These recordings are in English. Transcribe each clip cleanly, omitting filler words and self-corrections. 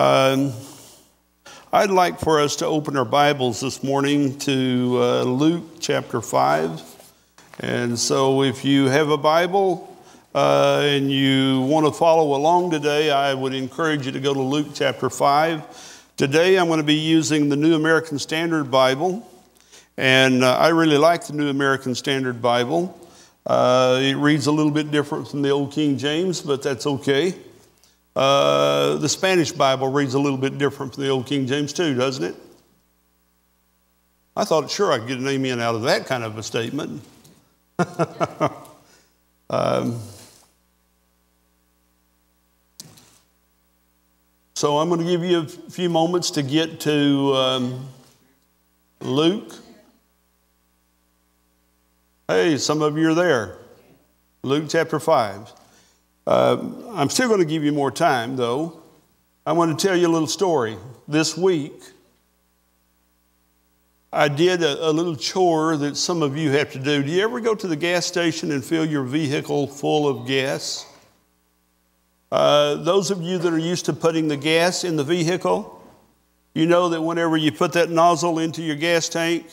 Um, I'd like for us to open our Bibles this morning to Luke chapter 5. And so if you have a Bible and you want to follow along today, I would encourage you to go to Luke chapter 5. Today I'm going to be using the New American Standard Bible. And I really like the New American Standard Bible. It reads a little bit different from the old King James, but that's okay. The Spanish Bible reads a little bit different from the old King James too, doesn't it? I thought sure I'd get an amen out of that kind of a statement. So I'm going to give you a few moments to get to Luke. Hey, some of you are there. Luke chapter 5. I'm still going to give you more time, though. I want to tell you a little story. This week, I did a little chore that some of you have to do. Do you ever go to the gas station and fill your vehicle full of gas? Those of you that are used to putting the gas in the vehicle, you know that whenever you put that nozzle into your gas tank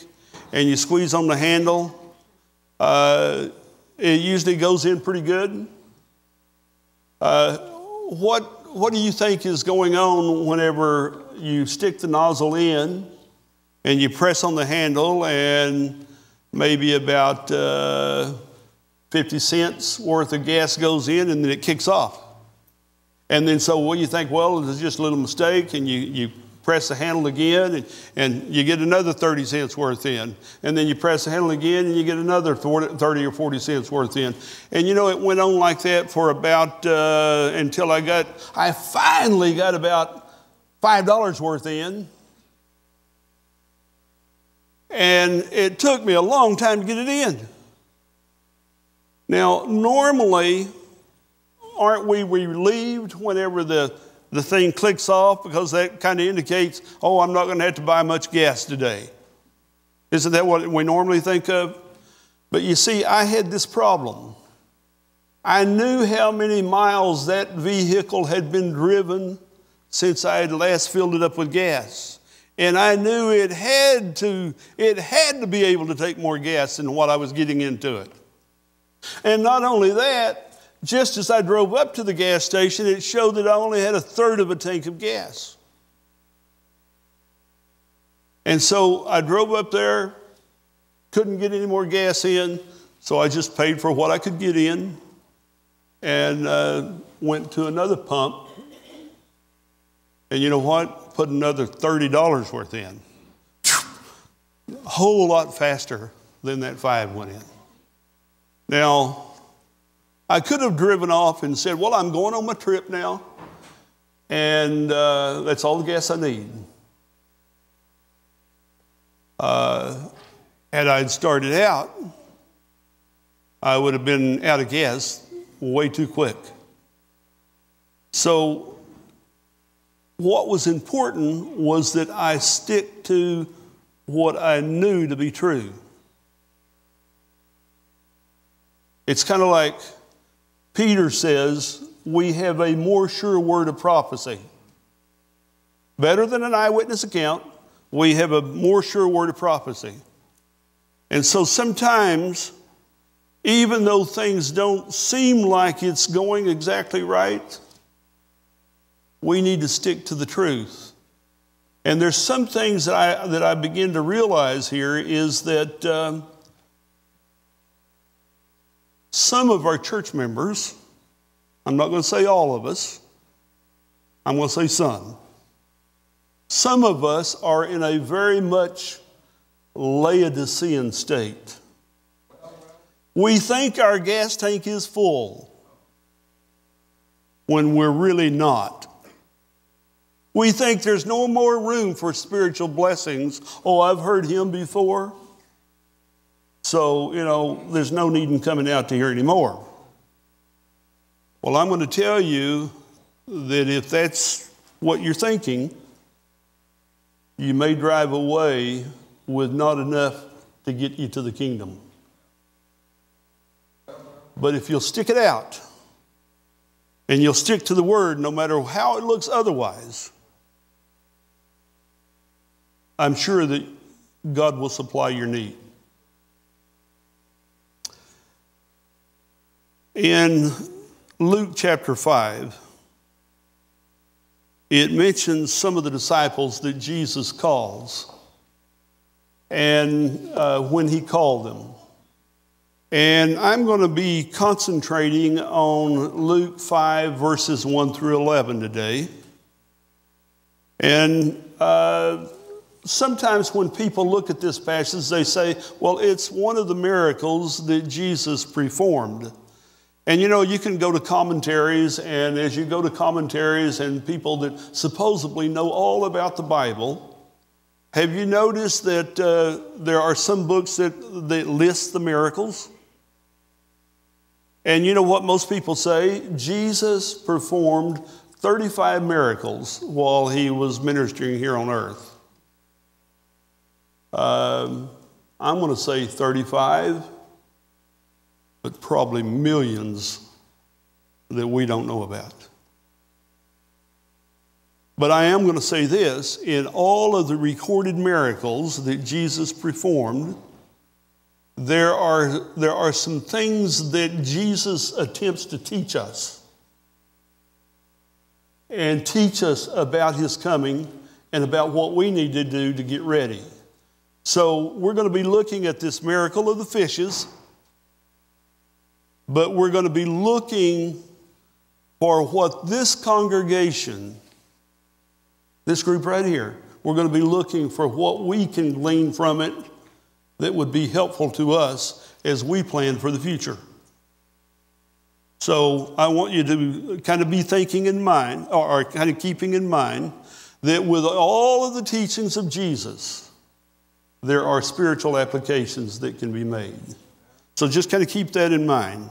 and you squeeze on the handle, it usually goes in pretty good. What do you think is going on whenever you stick the nozzle in and you press on the handle and maybe about 50 cents worth of gas goes in and then it kicks off? And then so what do you think? Well, it's just a little mistake, and you press the handle again and you get another 30 cents worth in. And then you press the handle again and you get another 30 or 40 cents worth in. And you know, it went on like that for about, until I finally got about $5 worth in. And it took me a long time to get it in. Now, normally, aren't we relieved whenever the thing clicks off, because that kind of indicates, oh, I'm not going to have to buy much gas today? Isn't that what we normally think of? But you see, I had this problem. I knew how many miles that vehicle had been driven since I had last filled it up with gas. And I knew it had to be able to take more gas than what I was getting into it. And not only that, just as I drove up to the gas station, it showed that I only had a third of a tank of gas. And so I drove up there, couldn't get any more gas in, so I just paid for what I could get in and went to another pump. And you know what? Put another $30 worth in. A whole lot faster than that 5 went in. Now, I could have driven off and said, well, I'm going on my trip now, and that's all the gas I need. Had I started out, I would have been out of gas way too quick. So what was important was that I stick to what I knew to be true. It's kind of like Peter says, we have a more sure word of prophecy. Better than an eyewitness account, we have a more sure word of prophecy. And so sometimes, even though things don't seem like it's going exactly right, we need to stick to the truth. And there's some things that I begin to realize here is that some of our church members, I'm not going to say all of us, I'm going to say some of us are in a very much Laodicean state. We think our gas tank is full when we're really not. We think there's no more room for spiritual blessings. Oh, I've heard him before. So, you know, there's no need in coming out to here anymore. Well, I'm going to tell you that if that's what you're thinking, you may drive away with not enough to get you to the kingdom. But if you'll stick it out and you'll stick to the word no matter how it looks otherwise, I'm sure that God will supply your need. In Luke chapter 5, it mentions some of the disciples that Jesus calls and when he called them. And I'm going to be concentrating on Luke 5 verses 1 through 11 today. And sometimes when people look at this passage, they say, well, it's one of the miracles that Jesus performed. And you know, you can go to commentaries, and as you go to commentaries and people that supposedly know all about the Bible, have you noticed that there are some books that list the miracles? And you know what most people say? Jesus performed 35 miracles while he was ministering here on earth. I'm going to say 35, but probably millions that we don't know about. But I am going to say this, in all of the recorded miracles that Jesus performed, there are some things that Jesus attempts to teach us and teach us about his coming and about what we need to do to get ready. So we're going to be looking at this miracle of the fishes, but we're going to be looking for what this congregation, this group right here, we're going to be looking for what we can glean from it that would be helpful to us as we plan for the future. So I want you to kind of be thinking in mind, or kind of keeping in mind, that with all of the teachings of Jesus, there are spiritual applications that can be made. So just kind of keep that in mind.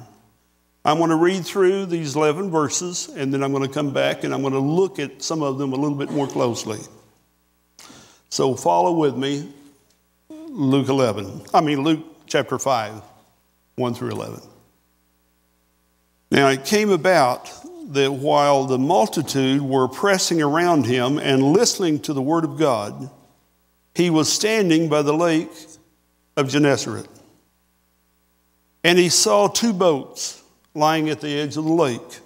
I'm going to read through these 11 verses, and then I'm going to come back and I'm going to look at some of them a little bit more closely. So follow with me. Luke chapter 5, 1 through 11. Now it came about that while the multitude were pressing around him and listening to the word of God, he was standing by the lake of Gennesaret. And he saw 2 boats lying at the edge of the lake.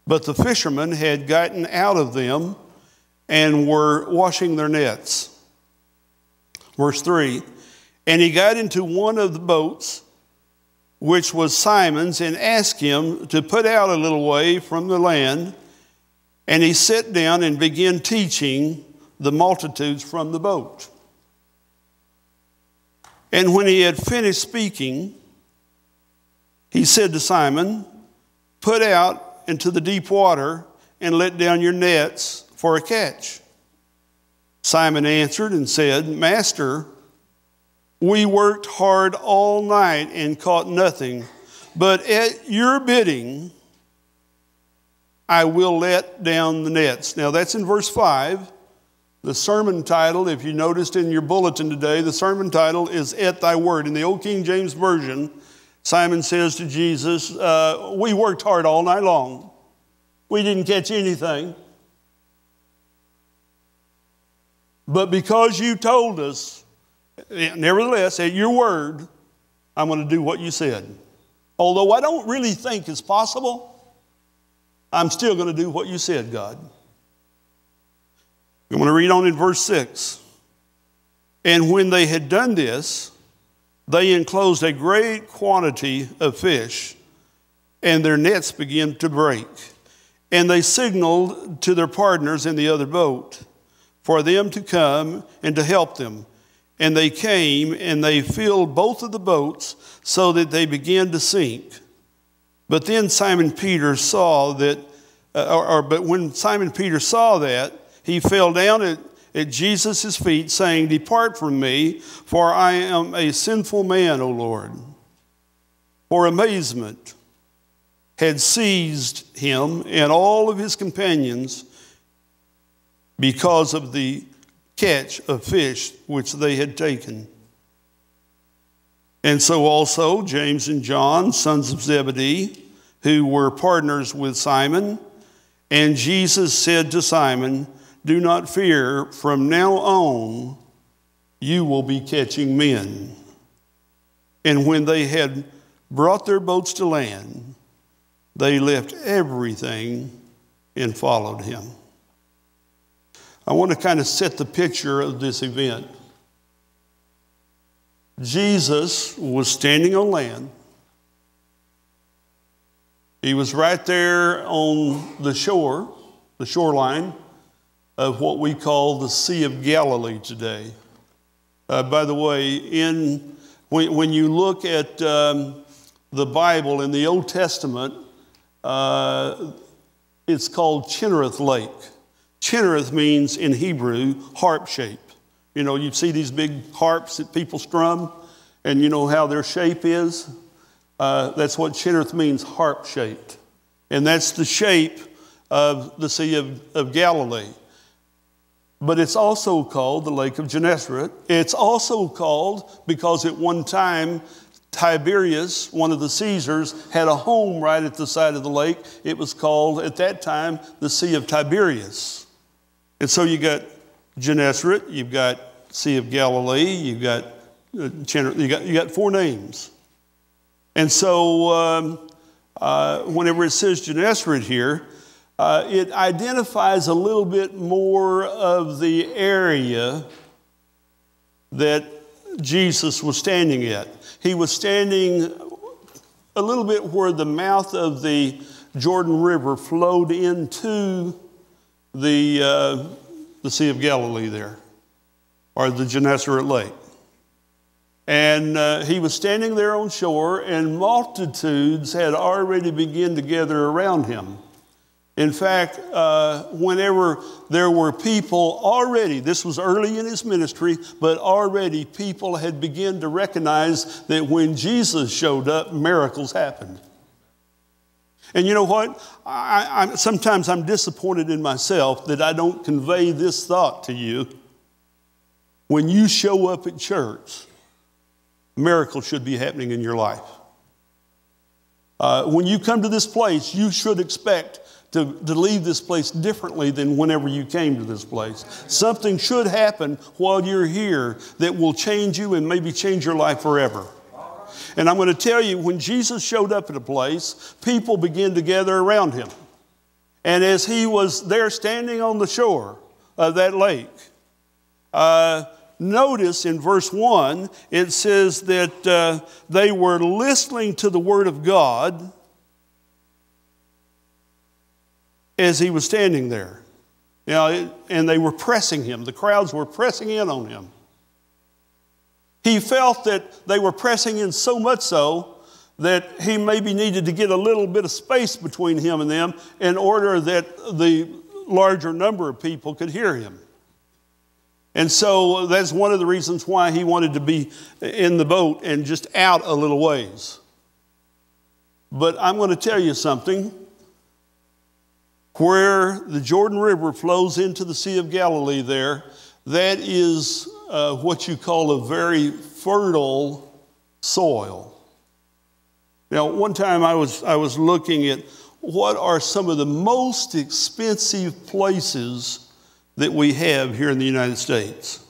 But the fishermen had gotten out of them and were washing their nets. Verse 3, and he got into one of the boats, which was Simon's, and asked him to put out a little way from the land. And he sat down and began teaching the multitudes from the boat. And when he had finished speaking, he said to Simon, put out into the deep water and let down your nets for a catch. Simon answered and said, Master, we worked hard all night and caught nothing, but at your bidding, I will let down the nets. Now that's in verse 5. The sermon title, if you noticed in your bulletin today, the sermon title is At Thy Word. In the Old King James Version, Simon says to Jesus, we worked hard all night long. We didn't catch anything. But because you told us, nevertheless, at your word, I'm going to do what you said. Although I don't really think it's possible, I'm still going to do what you said, God. I'm going to read on in verse 6. And when they had done this, they enclosed a great quantity of fish, and their nets began to break. And they signaled to their partners in the other boat for them to come and to help them. And they came, and they filled both of the boats so that they began to sink. But then Simon Peter saw that, but when Simon Peter saw that, he fell down at Jesus' feet, saying, Depart from me, for I am a sinful man, O Lord. For amazement had seized him and all of his companions because of the catch of fish which they had taken. And so also James and John, sons of Zebedee, who were partners with Simon. And Jesus said to Simon, do not fear. From now on, you will be catching men." And when they had brought their boats to land, they left everything and followed him. I want to kind of set the picture of this event. Jesus was standing on land. He was right there on the shoreline of what we call the Sea of Galilee today. By the way, when you look at the Bible in the Old Testament, it's called Chinnereth Lake. Chinnereth means in Hebrew, harp shape. You know, you see these big harps that people strum, and you know how their shape is? That's what Chinnereth means, harp shaped. And that's the shape of the Sea of Galilee. But it's also called the Lake of Gennesaret. It's also called, because at one time, Tiberius, one of the Caesars, had a home right at the side of the lake. It was called, at that time, the Sea of Tiberias. And so you got Gennesaret, you've got Sea of Galilee, you've got you got four names. And so whenever it says Gennesaret here, it identifies a little bit more of the area that Jesus was standing at. He was standing a little bit where the mouth of the Jordan River flowed into the Sea of Galilee there, or the Gennesaret Lake. And he was standing there on shore, and multitudes had already begun to gather around him. In fact, whenever there were people already, this was early in his ministry, but already people had begun to recognize that when Jesus showed up, miracles happened. And you know what? Sometimes I'm disappointed in myself that I don't convey this thought to you. When you show up at church, miracles should be happening in your life. When you come to this place, you should expect to leave this place differently than whenever you came to this place. Something should happen while you're here that will change you and maybe change your life forever. And I'm going to tell you, when Jesus showed up at a place, people began to gather around him. And as he was there standing on the shore of that lake, notice in verse 1, it says that they were listening to the word of God as he was standing there. You know, and they were pressing him. The crowds were pressing in on him. He felt that they were pressing in so much so that he maybe needed to get a little bit of space between him and them in order that the larger number of people could hear him. And so that's one of the reasons why he wanted to be in the boat and just out a little ways. But I'm going to tell you something. Where the Jordan River flows into the Sea of Galilee there, that is what you call a very fertile soil. Now, one time I was looking at what are some of the most expensive places that we have here in the United States.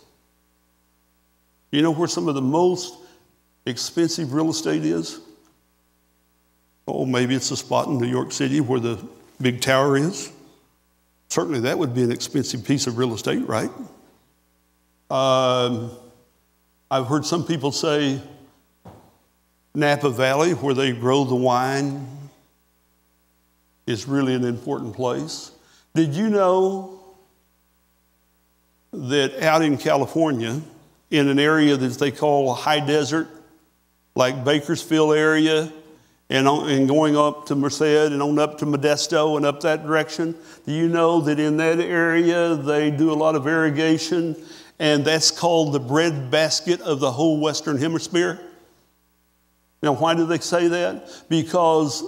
You know where some of the most expensive real estate is? Oh, maybe it's a spot in New York City where the big tower is. Certainly that would be an expensive piece of real estate, right? I've heard some people say Napa Valley, where they grow the wine, is really an important place. Did you know that out in California, in an area that they call high desert, like Bakersfield area, and going up to Merced and on up to Modesto and up that direction, do you know that in that area they do a lot of irrigation, and that's called the breadbasket of the whole Western Hemisphere? Now, why do they say that? Because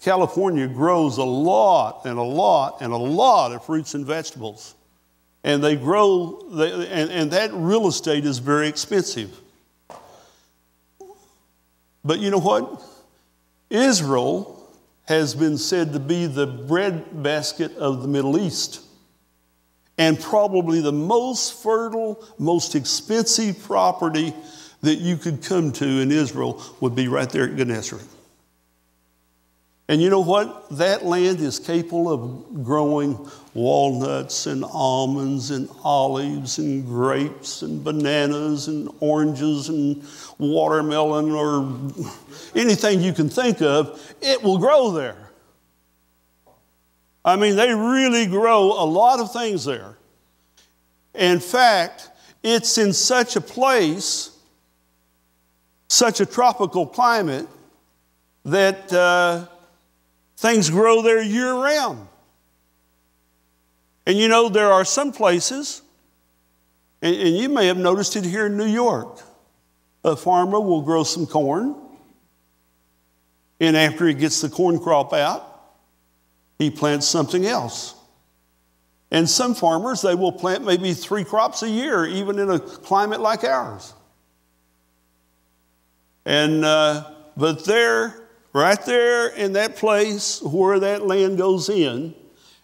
California grows a lot and a lot and a lot of fruits and vegetables. And they grow, and that real estate is very expensive. But you know what? Israel has been said to be the breadbasket of the Middle East. And probably the most fertile, most expensive property that you could come to in Israel would be right there at Gennesaret. And you know what? That land is capable of growing walnuts and almonds and olives and grapes and bananas and oranges and watermelon or anything you can think of. It will grow there. I mean, they really grow a lot of things there. In fact, it's in such a place, such a tropical climate, that things grow there year-round. And you know, there are some places, and you may have noticed it here in New York, a farmer will grow some corn, and after he gets the corn crop out, he plants something else. And some farmers, they will plant maybe 3 crops a year, even in a climate like ours. And but there, right there in that place where that land goes in,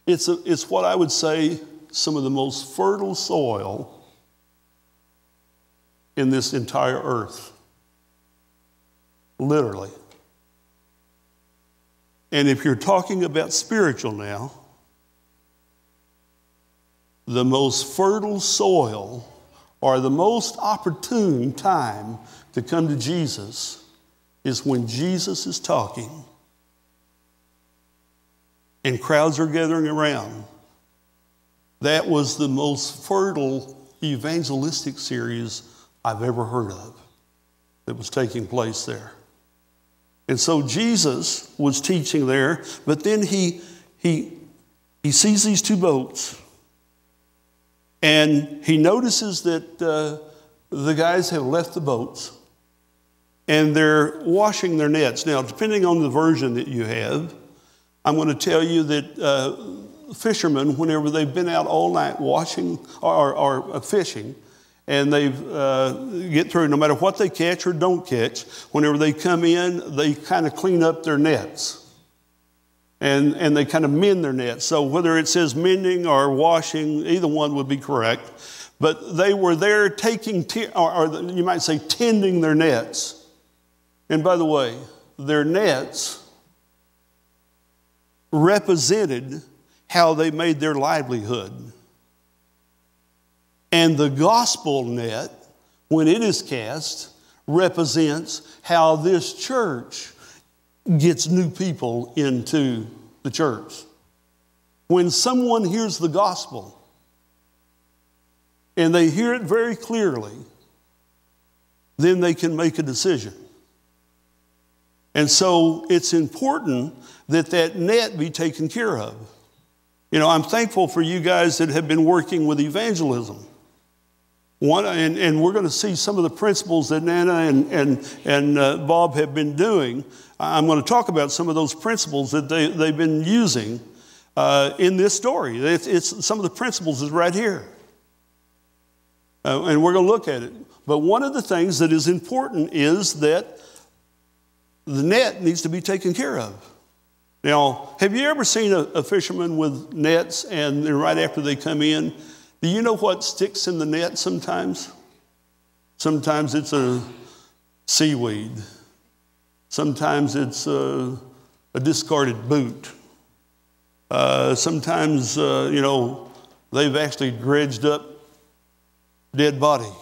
it's what I would say some of the most fertile soil in this entire earth. Literally. And if you're talking about spiritual now, the most fertile soil or the most opportune time to come to Jesus is when Jesus is talking and crowds are gathering around. That was the most fertile evangelistic series I've ever heard of that was taking place there. And so Jesus was teaching there, but then he sees these 2 boats. And he notices that the guys have left the boats and they're washing their nets. Now, depending on the version that you have, I'm going to tell you that fishermen, whenever they've been out all night washing or fishing, and they get through, no matter what they catch or don't catch, whenever they come in, they kind of clean up their nets. And they kind of mend their nets. So whether it says mending or washing, either one would be correct. But they were there taking, or you might say tending their nets. And by the way, their nets represented how they made their livelihood. And the gospel net, when it is cast, represents how this church gets new people into the church. When someone hears the gospel and they hear it very clearly, then they can make a decision. And so it's important that that net be taken care of. You know, I'm thankful for you guys that have been working with evangelism. And we're going to see some of the principles that Nana and Bob have been doing. I'm going to talk about some of those principles that they've been using in this story. It's some of the principles is right here. And we're going to look at it. But one of the things that is important is that the net needs to be taken care of. Now, have you ever seen a fisherman with nets and then right after they come in, do you know what sticks in the net sometimes? Sometimes it's a seaweed. Sometimes it's a discarded boot. Sometimes, they've actually dredged up dead body.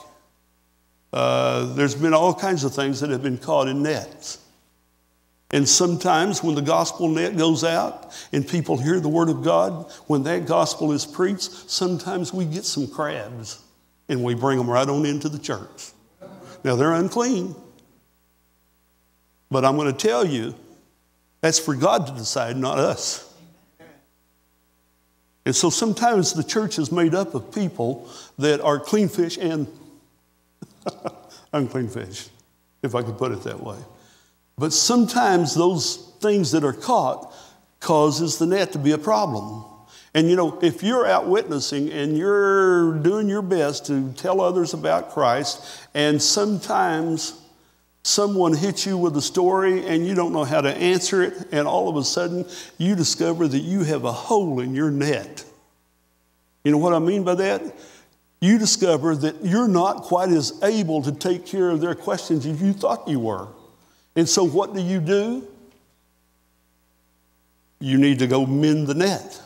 There's been all kinds of things that have been caught in nets. And sometimes when the gospel net goes out and people hear the word of God, when that gospel is preached, sometimes we get some crabs and we bring them right on into the church. Now they're unclean. But I'm going to tell you, that's for God to decide, not us. And so sometimes the church is made up of people that are clean fish and unclean fish, if I could put it that way. But sometimes those things that are caught causes the net to be a problem. And if you're out witnessing and you're doing your best to tell others about Christ, and sometimes someone hits you with a story and you don't know how to answer it, and all of a sudden you discover that you have a hole in your net. You know what I mean by that? You discover that you're not quite as able to take care of their questions as you thought you were. And so what do? You need to go mend the net.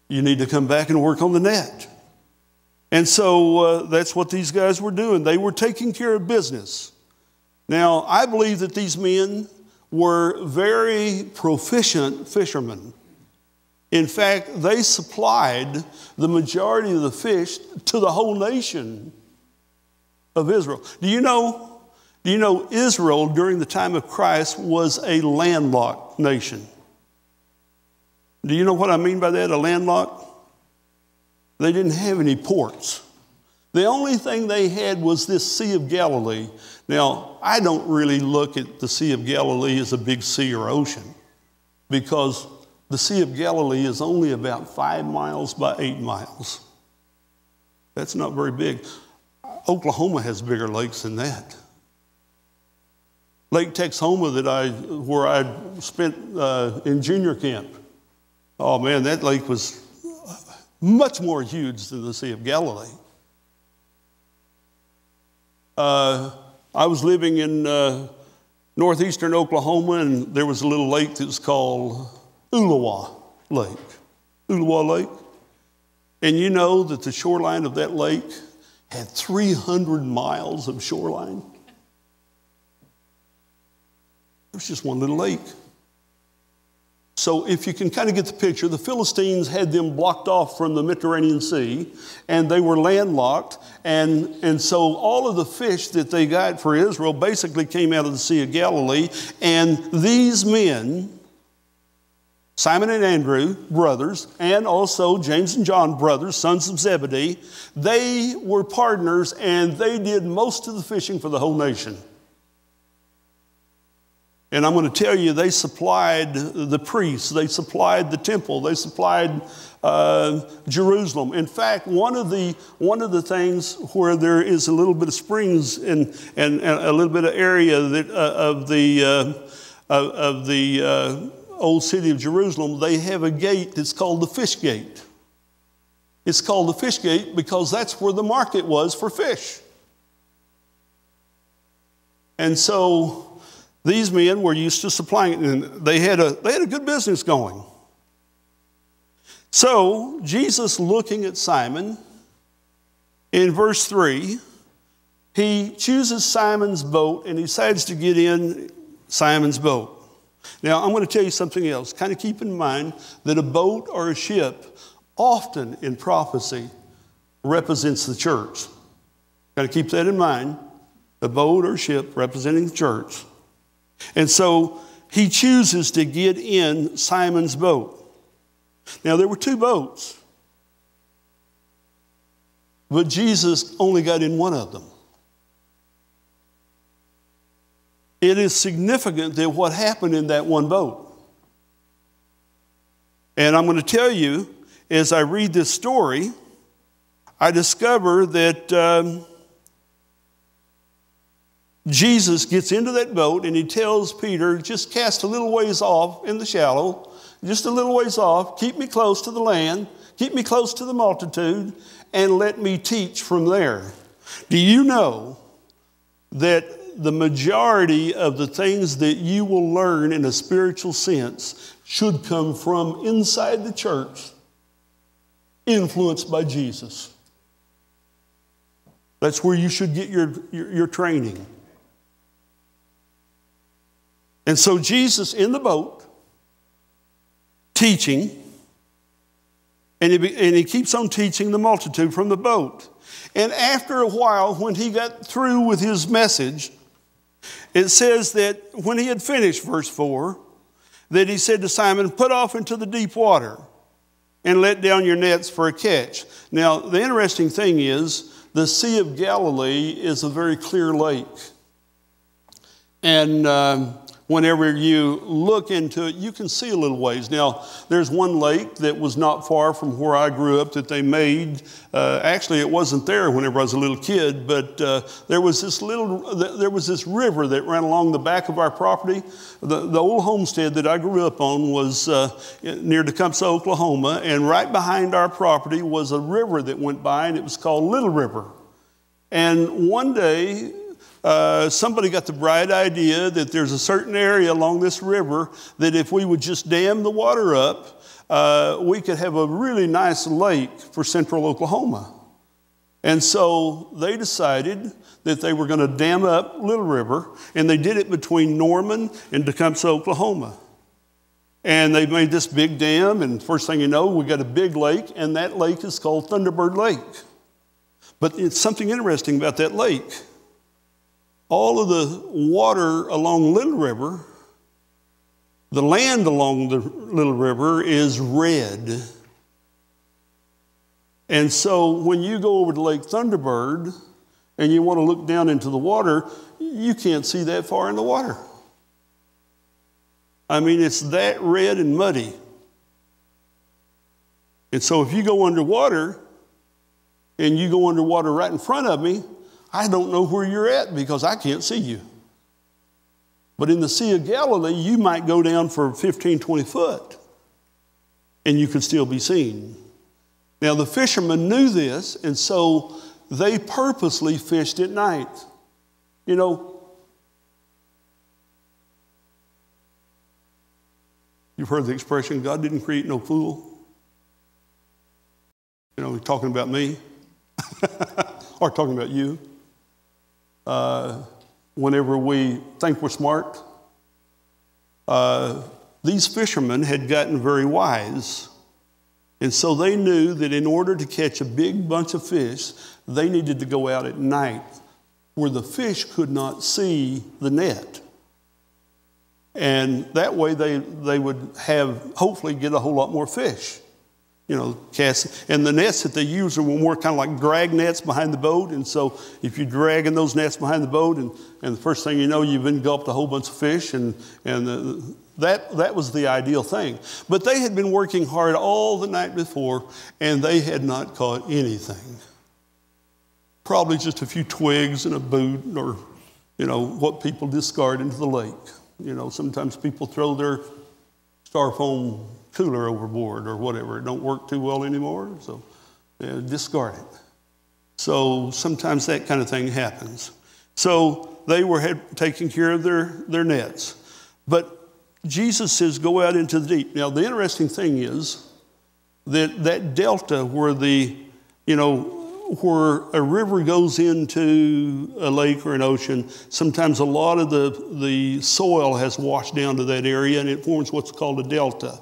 You need to come back and work on the net. And so that's what these guys were doing. They were taking care of business. Now, I believe that these men were very proficient fishermen. In fact, they supplied the majority of the fish to the whole nation of Israel. Do you know Israel during the time of Christ was a landlocked nation? Do you know what I mean by that, a landlocked? They didn't have any ports. The only thing they had was this Sea of Galilee. Now, I don't really look at the Sea of Galilee as a big sea or ocean, because the Sea of Galilee is only about 5 miles by 8 miles. That's not very big. Oklahoma has bigger lakes than that. Lake Texoma, where I spent in junior camp. Oh man, that lake was much more huge than the Sea of Galilee. I was living in northeastern Oklahoma, and there was a little lake that was called Ulawa Lake. Ulawa Lake. And you know that the shoreline of that lake had 300 miles of shoreline. It was just one little lake. So if you can kind of get the picture, the Philistines had them blocked off from the Mediterranean Sea, and they were landlocked. And so all of the fish that they got for Israel basically came out of the Sea of Galilee. And these men, Simon and Andrew, brothers, and also James and John, brothers, sons of Zebedee, they were partners, and they did most of the fishing for the whole nation. And I'm going to tell you, they supplied the priests, they supplied the temple, they supplied Jerusalem. In fact, one of the things where there is a little bit of springs and a little bit of area that, of the old city of Jerusalem, they have a gate that's called the Fish Gate. It's called the Fish Gate because that's where the market was for fish. And so these men were used to supplying it, and they had a good business going. So Jesus, looking at Simon, in verse 3, he chooses Simon's boat and he decides to get in Simon's boat. Now, I'm going to tell you something else. Kind of keep in mind that a boat or a ship often in prophecy represents the church. Got to keep that in mind. A boat or ship representing the church. And so he chooses to get in Simon's boat. Now, there were 2 boats, but Jesus only got in one of them. It is significant that what happened in that one boat. And I'm going to tell you, as I read this story, I discover that Jesus gets into that boat and he tells Peter, just cast a little ways off in the shallow, just a little ways off, keep me close to the land, keep me close to the multitude, and let me teach from there. Do you know that the majority of the things that you will learn in a spiritual sense should come from inside the church, influenced by Jesus? That's where you should get your training. And so Jesus in the boat, teaching, and he keeps on teaching the multitude from the boat. And after a while, when he got through with his message, it says that when he had finished, verse 4, that he said to Simon, put off into the deep water and let down your nets for a catch. Now, the interesting thing is, the Sea of Galilee is a very clear lake. And whenever you look into it, you can see a little ways. Now, there's one lake that was not far from where I grew up that they made. Actually, it wasn't there whenever I was a little kid, but there was this river that ran along the back of our property. The old homestead that I grew up on was near Tecumseh, Oklahoma, and right behind our property was a river that went by, and it was called Little River. And one day, somebody got the bright idea that there's a certain area along this river that if we would just dam the water up, we could have a really nice lake for central Oklahoma. And so they decided that they were going to dam up Little River, and they did it between Norman and Tecumseh, Oklahoma. And they made this big dam, and first thing you know, we got a big lake, and that lake is called Thunderbird Lake. But it's something interesting about that lake. All of the water along Little River, the land along the Little River is red. And so when you go over to Lake Thunderbird and you want to look down into the water, you can't see that far in the water. I mean, it's that red and muddy. And so if you go underwater and you go underwater right in front of me, I don't know where you're at because I can't see you. But in the Sea of Galilee, you might go down for 15, 20 foot and you could still be seen. Now, the fishermen knew this, and so they purposely fished at night. You know, you've heard the expression, God didn't create no fool. You know, he's talking about me or talking about you. Whenever we think we're smart, these fishermen had gotten very wise. And so they knew that in order to catch a big bunch of fish, they needed to go out at night where the fish could not see the net. And that way they would hopefully get a whole lot more fish. You know, cast, and the nets that they use are more kind of like drag nets behind the boat. And so if you're dragging those nets behind the boat, and the first thing you know, you've engulfed a whole bunch of fish, and that was the ideal thing. But they had been working hard all the night before, and they had not caught anything. Probably just a few twigs and a boot, or, you know, what people discard into the lake. You know, sometimes people throw their styrofoam cooler overboard or whatever. It don't work too well anymore, so discard it. So sometimes that kind of thing happens. So they were taking care of their nets. But Jesus says, go out into the deep. Now, the interesting thing is that delta where where a river goes into a lake or an ocean, sometimes a lot of the soil has washed down to that area, and it forms what's called a delta.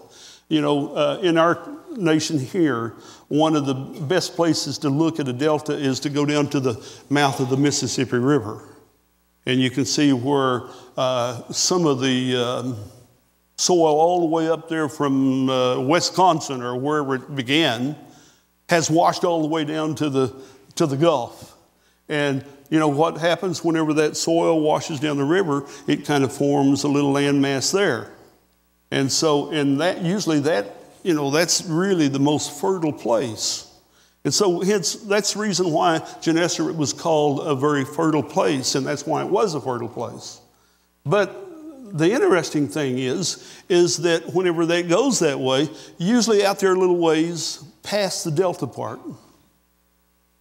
You know, in our nation here, one of the best places to look at a delta is to go down to the mouth of the Mississippi River. And you can see where some of the soil all the way up there from Wisconsin or wherever it began has washed all the way down to the Gulf. And you know what happens whenever that soil washes down the river? It kind of forms a little landmass there. And so, that's really the most fertile place. And so, hence, that's the reason why Gennesaret was called a very fertile place, and that's why it was a fertile place. But the interesting thing is that whenever that goes that way, usually out there a little ways past the delta part,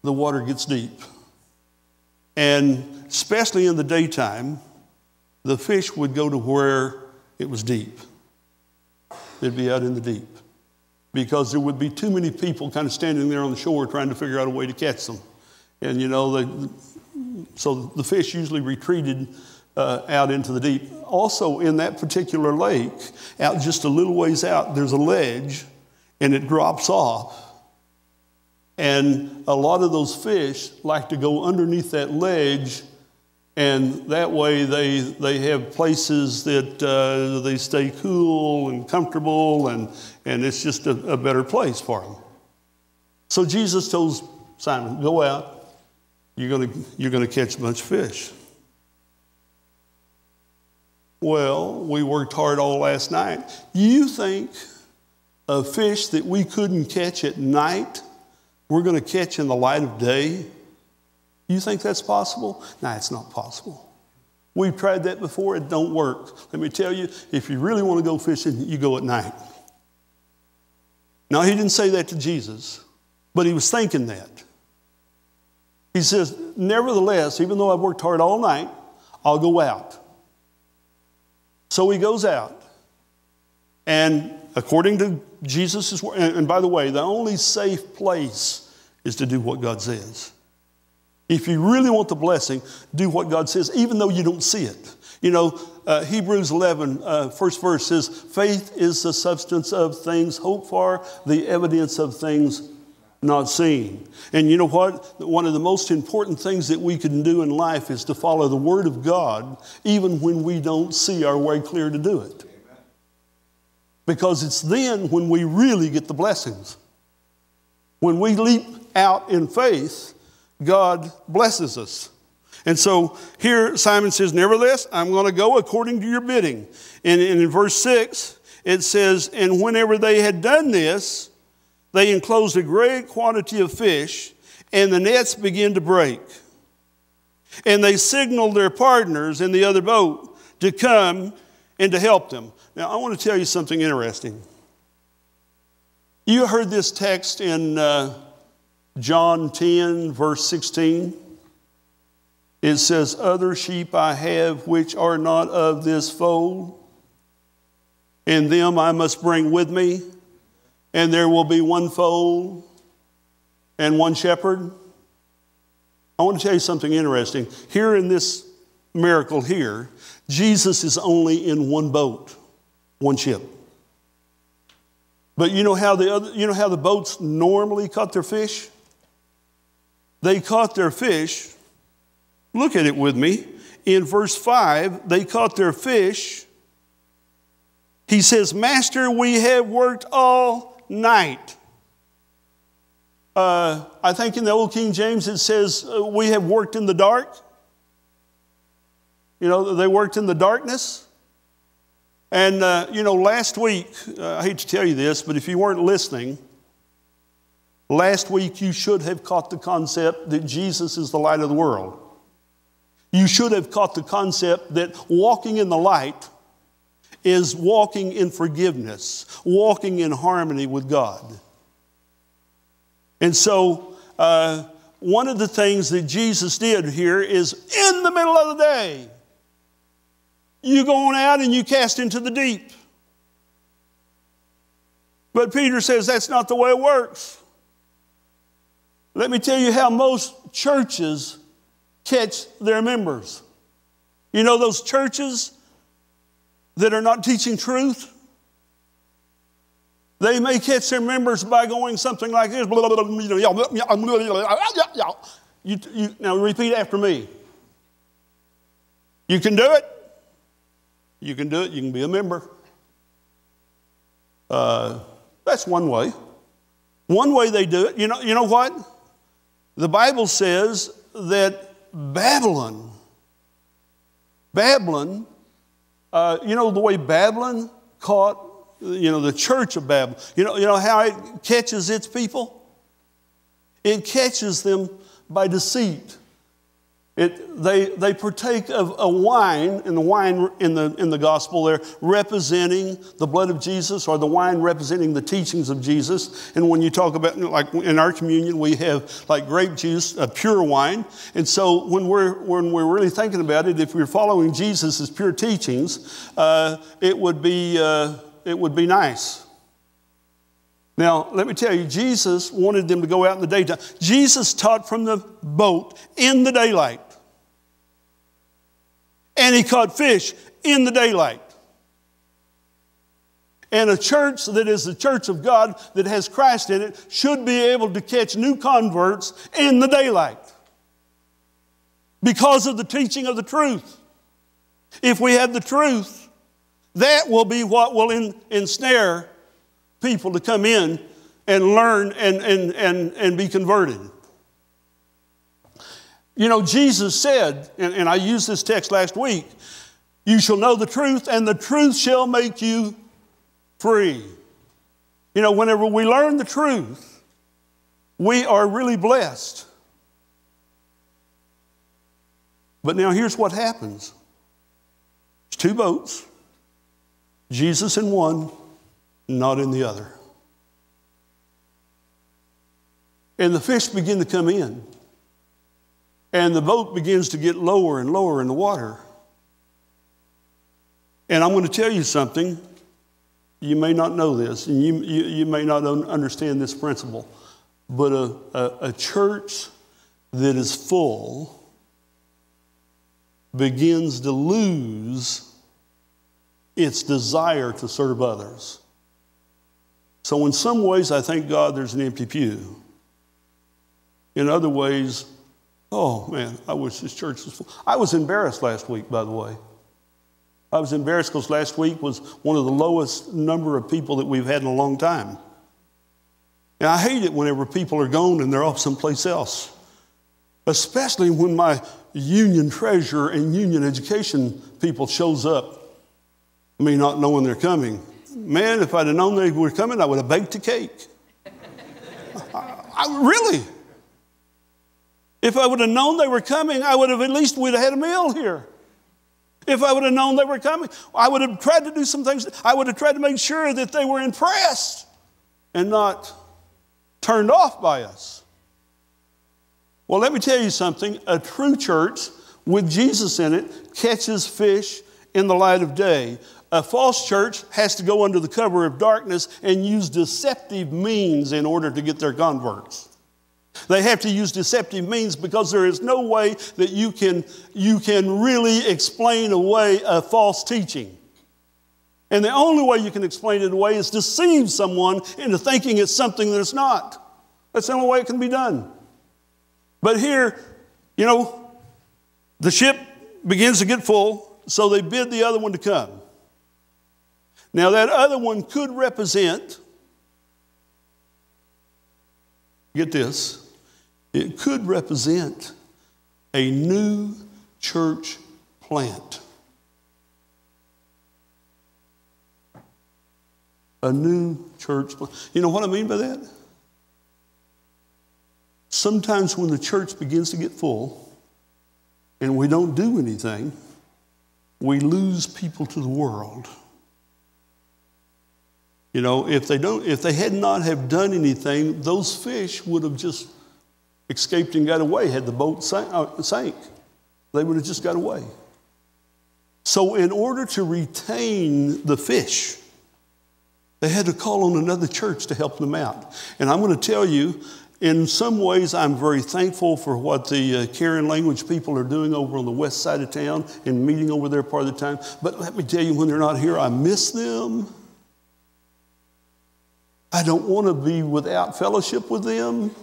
the water gets deep. And especially in the daytime, the fish would go to where it was deep. They'd be out in the deep because there would be too many people kind of standing there on the shore trying to figure out a way to catch them. And, you know, so the fish usually retreated out into the deep. Also, in that particular lake, out just a little ways out, there's a ledge, and it drops off. And a lot of those fish like to go underneath that ledge, and that way they have places that they stay cool and comfortable, and it's just a better place for them. So Jesus told Simon, go out, you're gonna catch a bunch of fish. Well, we worked hard all last night. You think a fish that we couldn't catch at night, we're going to catch in the light of day? You think that's possible? No, it's not possible. We've tried that before. It don't work. Let me tell you, if you really want to go fishing, you go at night. Now, he didn't say that to Jesus, but he was thinking that. He says, nevertheless, even though I've worked hard all night, I'll go out. So he goes out. And according to Jesus' word, and by the way, the only safe place is to do what God says. If you really want the blessing, do what God says, even though you don't see it. You know, Hebrews 11, first verse says, faith is the substance of things hoped for, the evidence of things not seen. And you know what? One of the most important things that we can do in life is to follow the Word of God, even when we don't see our way clear to do it. Because it's then when we really get the blessings. When we leap out in faith, God blesses us. And so here Simon says, nevertheless, I'm going to go according to your bidding. And in verse 6, it says, and whenever they had done this, they enclosed a great quantity of fish, and the nets began to break. And they signaled their partners in the other boat to come and to help them. Now, I want to tell you something interesting. You heard this text in John 10, verse 16. It says, other sheep I have which are not of this fold, and them I must bring with me, and there will be one fold and one shepherd. I want to tell you something interesting. Here in this miracle here, Jesus is only in one boat, one ship. But you know how the boats normally caught their fish? They caught their fish. Look at it with me. In verse 5, they caught their fish. He says, Master, we have worked all night. I think in the Old King James it says, we have worked in the dark. You know, they worked in the darkness. And, last week, I hate to tell you this, but if you weren't listening, last week you should have caught the concept that Jesus is the light of the world. You should have caught the concept that walking in the light is walking in forgiveness, walking in harmony with God. And so one of the things that Jesus did here is in the middle of the day, you go on out and you cast into the deep. But Peter says that's not the way it works. Let me tell you how most churches catch their members. You know those churches that are not teaching truth? They may catch their members by going something like this. Now repeat after me. You can do it. You can do it. You can be a member. That's one way. One way they do it. You know what? The Bible says that Babylon, the way Babylon caught, the church of Babylon. You know how it catches its people? It catches them by deceit. They partake of a wine, and the wine in the gospel there representing the blood of Jesus, or the wine representing the teachings of Jesus. And when you talk about, like in our communion, we have like grape juice, pure wine. And so when we're really thinking about it, if we're following Jesus' pure teachings, it would be nice. Now, let me tell you, Jesus wanted them to go out in the daytime. Jesus taught from the boat in the daylight. And he caught fish in the daylight. And a church that is the church of God, that has Christ in it, should be able to catch new converts in the daylight. Because of the teaching of the truth. If we have the truth, that will be what will ensnare people to come in and learn and be converted. You know, Jesus said, and I used this text last week, You shall know the truth, and the truth shall make you free. You know, whenever we learn the truth, we are really blessed. But now here's what happens. There's two boats, Jesus in one, not in the other. And the fish begin to come in. And the boat begins to get lower and lower in the water. And I'm going to tell you something. You may not know this, and you may not understand this principle. But a church that is full begins to lose its desire to serve others. So in some ways, I thank God there's an empty pew. In other ways, oh man, I wish this church was full. I was embarrassed last week, by the way. I was embarrassed because last week was one of the lowest number of people that we've had in a long time. And I hate it whenever people are gone and they're off someplace else. Especially when my union treasurer and union education people shows up, me not knowing they're coming. Man, if I'd have known they were coming, I would have baked a cake. Really. If I would have known they were coming, I would have we'd have had a meal here. If I would have known they were coming, I would have tried to do some things. I would have tried to make sure that they were impressed and not turned off by us. Well, let me tell you something. A true church with Jesus in it catches fish in the light of day. A false church has to go under the cover of darkness and use deceptive means in order to get their converts. They have to use deceptive means because there is no way that you can really explain away a false teaching. And the only way you can explain it away is deceive someone into thinking it's something that it's not. That's the only way it can be done. But here, you know, the ship begins to get full, so they bid the other one to come. Now that other one could represent, get this, it could represent a new church plant. A new church plant. You know what I mean by that? Sometimes when the church begins to get full and we don't do anything, we lose people to the world. You know, if they had not have done anything, those fish would have just escaped and got away had the boat sank. They would have just got away. So in order to retain the fish, they had to call on another church to help them out. And I'm going to tell you, in some ways, I'm very thankful for what the Karen language people are doing over on the west side of town and meeting over there part of the time. But let me tell you, when they're not here, I miss them. I don't want to be without fellowship with them.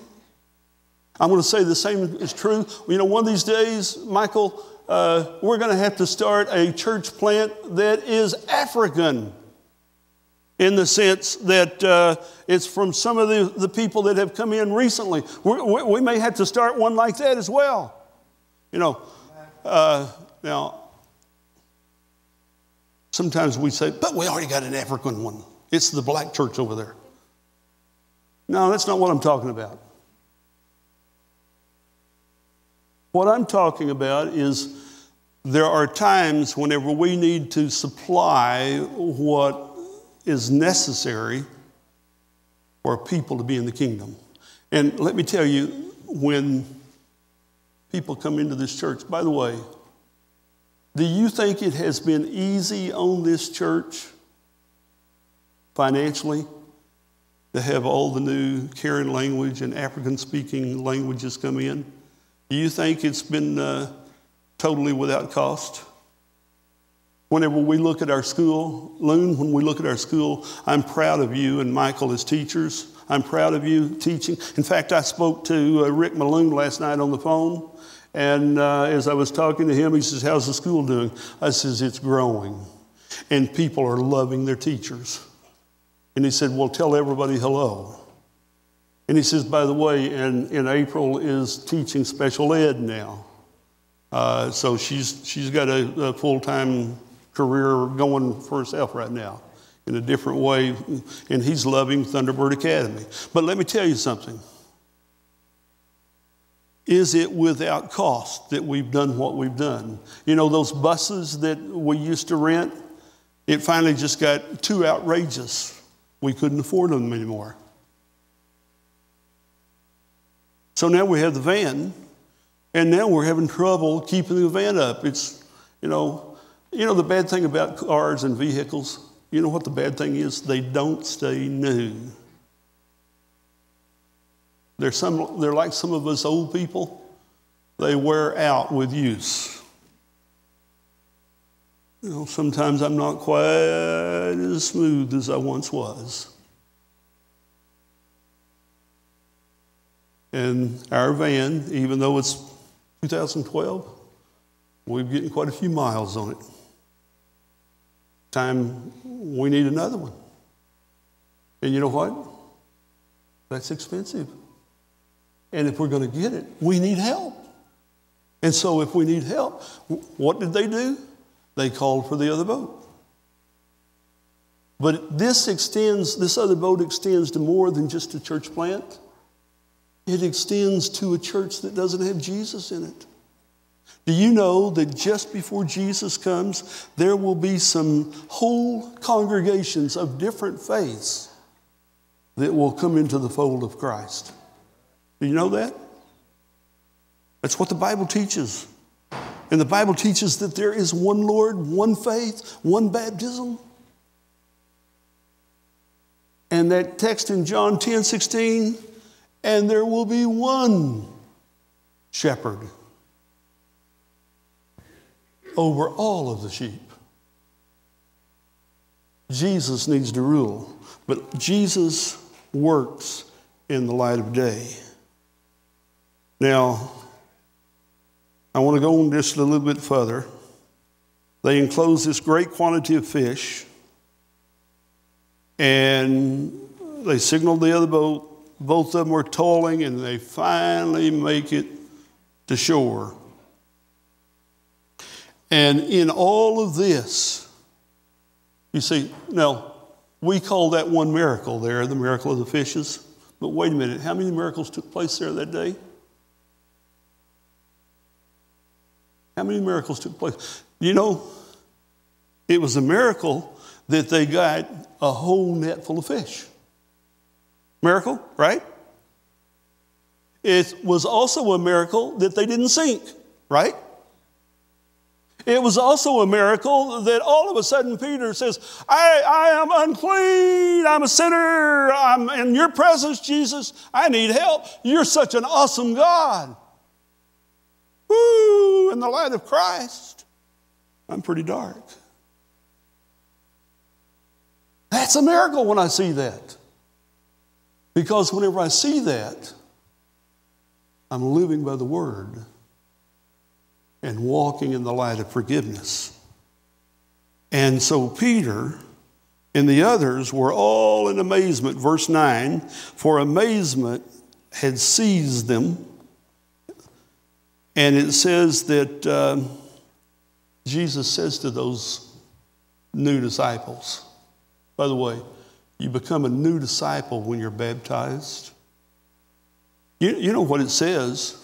I'm going to say the same is true. You know, one of these days, Michael, we're going to have to start a church plant that is African, in the sense that it's from some of the people that have come in recently. We may have to start one like that as well. You know, now, sometimes we say, but we already got an African one. It's the black church over there. No, that's not what I'm talking about. What I'm talking about is there are times whenever we need to supply what is necessary for people to be in the kingdom. And let me tell you, when people come into this church, by the way, do you think it has been easy on this church financially to have all the new Karen language and African-speaking languages come in? Do you think it's been totally without cost? Whenever we look at our school, Loon, when we look at our school, I'm proud of you and Michael as teachers. I'm proud of you teaching. In fact, I spoke to Rick Malone last night on the phone, and as I was talking to him, he says, how's the school doing? I says, it's growing, and people are loving their teachers. And he said, well, tell everybody hello. And he says, by the way, in April is teaching special ed now. So she's got a full-time career going for himself right now in a different way, and he's loving Thunderbird Academy. But let me tell you something. Is it without cost that we've done what we've done? You know, those buses that we used to rent, it finally just got too outrageous. We couldn't afford them anymore. So now we have the van, and now we're having trouble keeping the van up. It's, you know the bad thing about cars and vehicles? You know what the bad thing is? They don't stay new. They're like some of us old people. They wear out with use. You know, sometimes I'm not quite as smooth as I once was. And our van, even though it's 2012, we're getting quite a few miles on it. Time we need another one. And you know what? That's expensive. And if we're going to get it, we need help. And so if we need help, what did they do? They called for the other boat. But this other boat extends to more than just a church plant. It extends to a church that doesn't have Jesus in it. Do you know that just before Jesus comes, there will be some whole congregations of different faiths that will come into the fold of Christ? Do you know that? That's what the Bible teaches. And the Bible teaches that there is one Lord, one faith, one baptism. And that text in John 10:16, and there will be one shepherd over all of the sheep. Jesus needs to rule, but Jesus works in the light of day. Now, I want to go on just a little bit further. They enclosed this great quantity of fish, and they signaled the other boat. Both of them were toiling, and they finally make it to shore. And in all of this, you see, now, we call that one miracle there, the miracle of the fishes. But wait a minute, how many miracles took place there that day? How many miracles took place? You know, it was a miracle that they got a whole net full of fish. Miracle, right? It was also a miracle that they didn't sink, right? It was also a miracle that all of a sudden Peter says, I am unclean, I'm a sinner, I'm in your presence, Jesus, I need help. You're such an awesome God. Woo, in the light of Christ, I'm pretty dark. That's a miracle when I see that. Because whenever I see that, I'm living by the Word and walking in the light of forgiveness. And so Peter and the others were all in amazement. Verse 9, for amazement had seized them. And it says that Jesus says to those new disciples, by the way, you become a new disciple when you're baptized. You know what it says?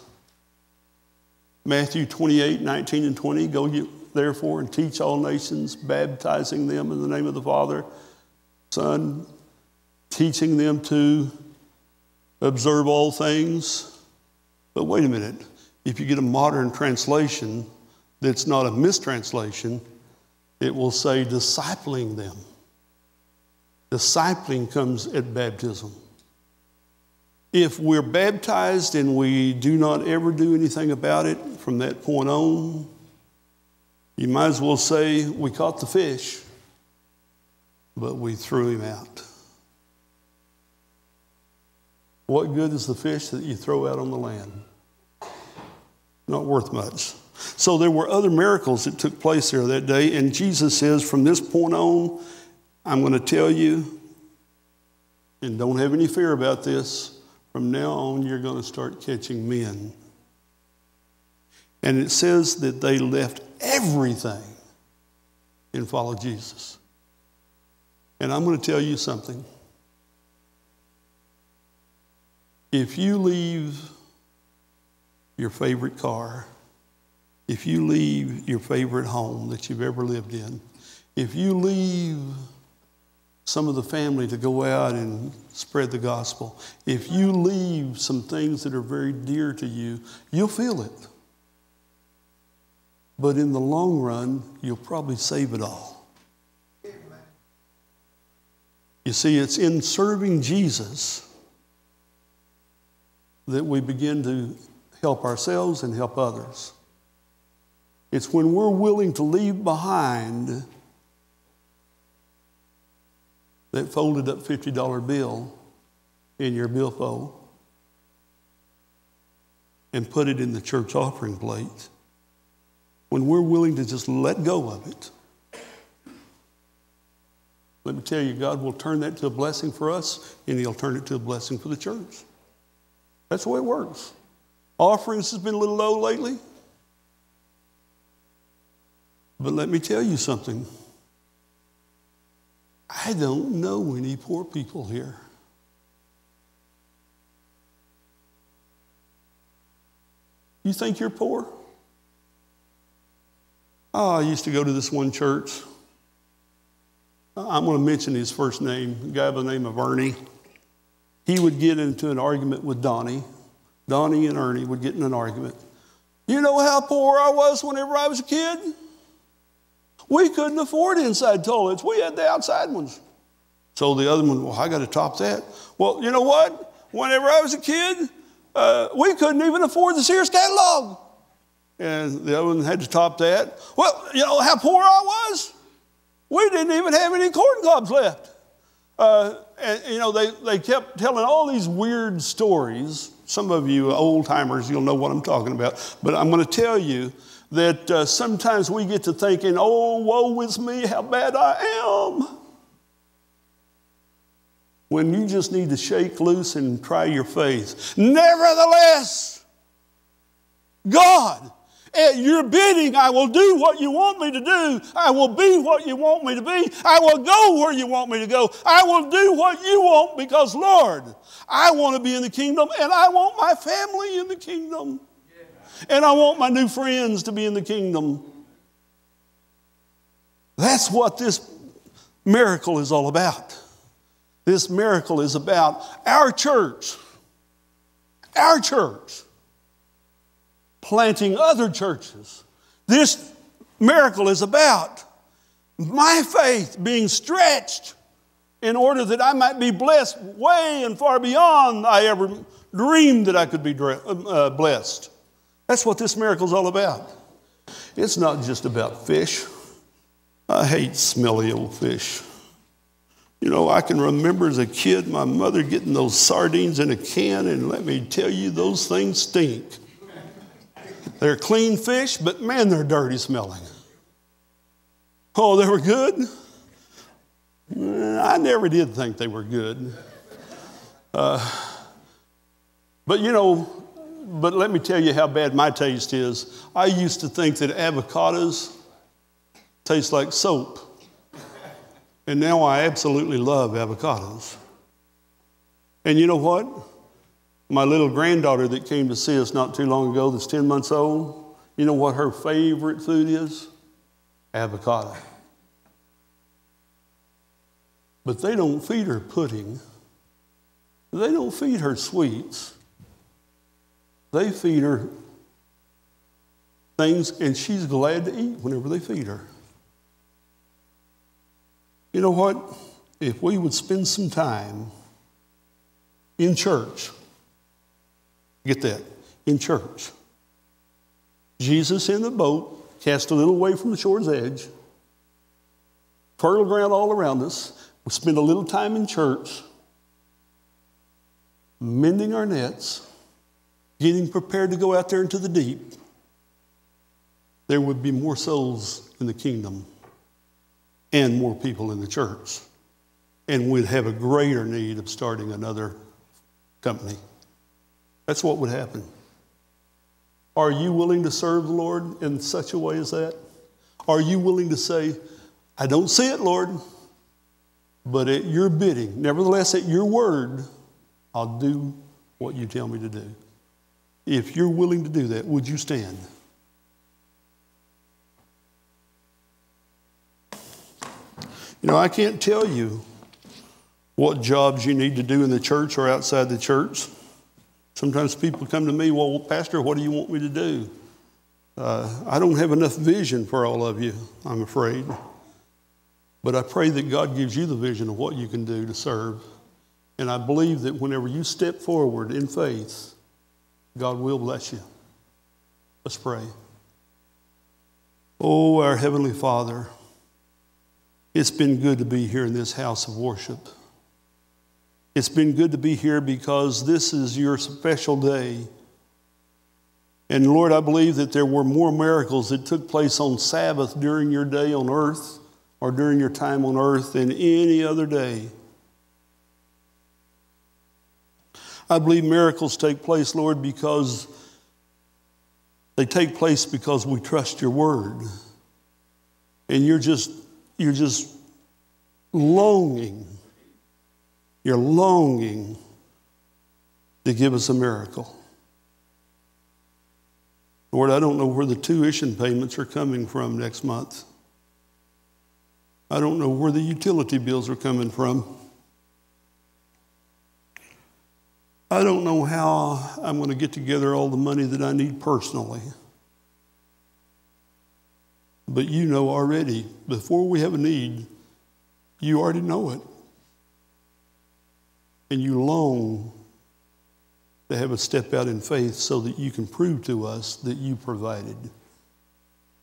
Matthew 28, 19 and 20, go you therefore and teach all nations, baptizing them in the name of the Father, Son, teaching them to observe all things. But wait a minute. If you get a modern translation that's not a mistranslation, it will say discipling them. Discipling comes at baptism. If we're baptized and we do not ever do anything about it from that point on, you might as well say we caught the fish, but we threw him out. What good is the fish that you throw out on the land? Not worth much. So there were other miracles that took place there that day, and Jesus says, from this point on, I'm going to tell you, and don't have any fear about this, from now on you're going to start catching men. And it says that they left everything and follow Jesus. And I'm going to tell you something. If you leave your favorite car, if you leave your favorite home that you've ever lived in, if you leave some of the family to go out and spread the gospel, if you leave some things that are very dear to you, you'll feel it. But in the long run, you'll probably save it all. You see, it's in serving Jesus that we begin to help ourselves and help others. It's when we're willing to leave behind that folded up $50 bill in your billfold and put it in the church offering plate. When we're willing to just let go of it, let me tell you, God will turn that to a blessing for us, and He'll turn it to a blessing for the church. That's the way it works. Offerings has been a little low lately. But let me tell you something. I don't know any poor people here. You think you're poor? Oh, I used to go to this one church. I'm going to mention his first name, a guy by the name of Ernie. He would get into an argument with Donnie. Donnie and Ernie would get in an argument. You know how poor I was whenever I was a kid? We couldn't afford inside toilets. We had the outside ones. So the other one, well, I got to top that. Well, you know what? Whenever I was a kid, we couldn't even afford the Sears catalog. And the other one had to top that. Well, you know how poor I was? We didn't even have any corn cobs left. And you know, they kept telling all these weird stories. Some of you old timers, you'll know what I'm talking about. But I'm going to tell you that sometimes we get to thinking, oh, woe is me, how bad I am. When you just need to shake loose and try your faith. Nevertheless, God, at your bidding, I will do what you want me to do. I will be what you want me to be. I will go where you want me to go. I will do what you want because, Lord, I want to be in the kingdom and I want my family in the kingdom. And I want my new friends to be in the kingdom. That's what this miracle is all about. This miracle is about our church planting other churches. This miracle is about my faith being stretched in order that I might be blessed way and far beyond I ever dreamed that I could be blessed. That's what this miracle is all about. It's not just about fish. I hate smelly old fish. You know, I can remember as a kid my mother getting those sardines in a can, and let me tell you, those things stink. They're clean fish, but man, they're dirty smelling. Oh, they were good? I never did think they were good. But you know, but let me tell you how bad my taste is. I used to think that avocados taste like soap. And now I absolutely love avocados. And you know what? My little granddaughter that came to see us not too long ago, that's 10 months old, you know what her favorite food is? Avocado. But they don't feed her pudding. They don't feed her sweets. They feed her things, and she's glad to eat whenever they feed her. You know what? If we would spend some time in church, get that, in church. Jesus in the boat, cast a little away from the shore's edge, fertile ground all around us. We spend a little time in church, mending our nets, getting prepared to go out there into the deep. There would be more souls in the kingdom and more people in the church. And we'd have a greater need of starting another company. That's what would happen. Are you willing to serve the Lord in such a way as that? Are you willing to say, I don't see it, Lord, but at your bidding, nevertheless, at your word, I'll do what you tell me to do. If you're willing to do that, would you stand? You know, I can't tell you what jobs you need to do in the church or outside the church. Sometimes people come to me, well, Pastor, what do you want me to do? I don't have enough vision for all of you, I'm afraid. But I pray that God gives you the vision of what you can do to serve. And I believe that whenever you step forward in faith, God will bless you. Let's pray. Oh, our Heavenly Father, it's been good to be here in this house of worship. It's been good to be here because this is your special day. And Lord, I believe that there were more miracles that took place on Sabbath during your day on earth or during your time on earth than any other day. I believe miracles take place, Lord, because they take place because we trust your word. And you're just longing. You're longing to give us a miracle. Lord, I don't know where the tuition payments are coming from next month. I don't know where the utility bills are coming from. I don't know how I'm going to get together all the money that I need personally. But you know already, before we have a need, you already know it. And you long to have us step out in faith so that you can prove to us that you provided.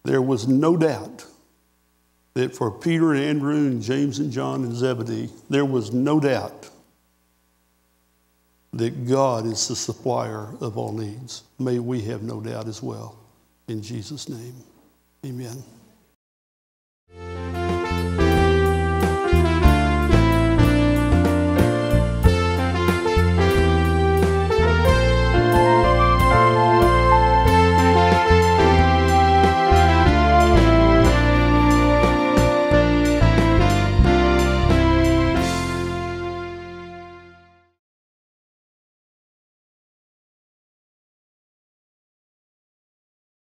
There was no doubt that for Peter and Andrew and James and John and Zebedee, there was no doubt that God is the supplier of all needs. May we have no doubt as well. In Jesus' name, amen.